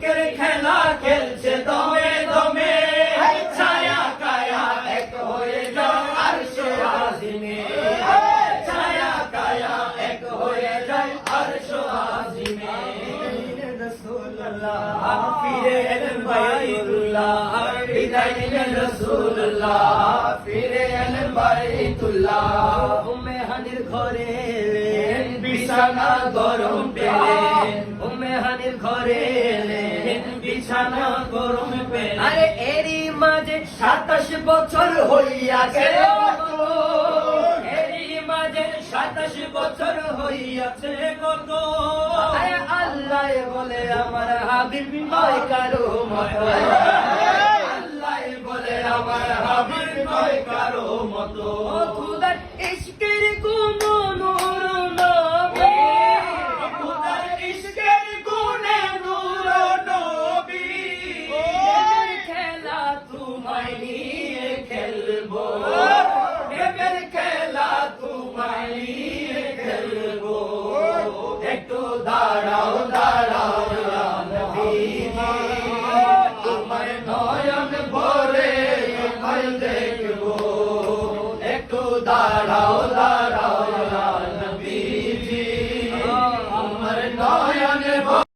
ইশকের খেলা খেলছে দমে দমে, ছায়া কায়া এক হয়ে যাও আরশে আজিমে, ছায়া কায়া এক হয়ে যাও আরশে আজিমে। রাসূলুল্লাহ ফিরে এলেন বাইতুল্লাহ, বিদায় নিলেন রাসূলুল্লাহ ফিরে এলেন বাইতুল্লাহ। উম্মে হানির ঘরে এলেন বিছানা গরম পেলেন, উম্মে হানির ঘরে এলেন বিছানা গরম পেলেন। আরে এরই মাঝে 27 বছর হইয়াছে, এরই মাঝে 27 বছর হইয়াছে কত। আরে আল্লাহ বলে আমার হাবিব নয় কারো মতো, আল্লাহ বলে আমার হাবিব নয় কারো মতো। খুদার ইশকের কোনো নূর নবী, খুদার ইশকের গুণে নূর নবী। এদের খেলা তোমায় নিয়ে খেলবো, এদের খেলা তোমায় নিয়ে খেলবো। একটু দাঁড়াও দাঁড়াও ইয়া নবীজি, তোমার নয়ন ভরে তোমায় দেখবো। একটু দাঁড়াও দাঁড়াও